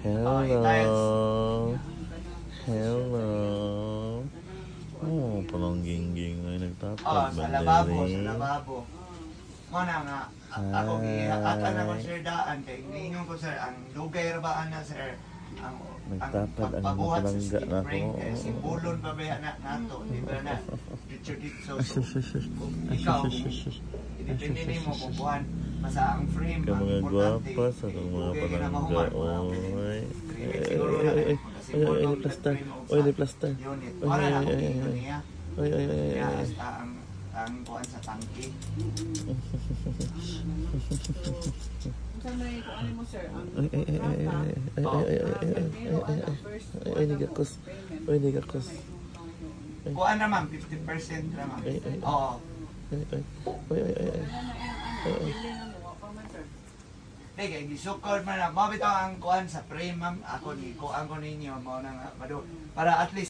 Hello. Hello. Oh, parang gingging ay nagtapag sa lababo, sa lababo. Muna nga, ako gihatatan na ko sir daan kay ningon ko sir ang lugay ra ba ana sir ang nagtapad ang pagbuhat sa palangga na spring ako. kay simbulon pa ba na nato di ba na Richard dito ikaw depende nimo kung buwan basta ang frame Ka mga importante gwapa sa kang mga palangga. Oy. Ay, plaster. Oy, ni plaster. Wala na ko niya. Ay. Ang kuan sa tangke. Unsa may kuan mo sir? Ay, nigakos. Oy, nigakos. Kuan naman 50% naman. Oo. Ay. Kaya gisukod man na mabitaw ang kuan sa frame ma'am ako ni kuan ko ninyo mao nang para at least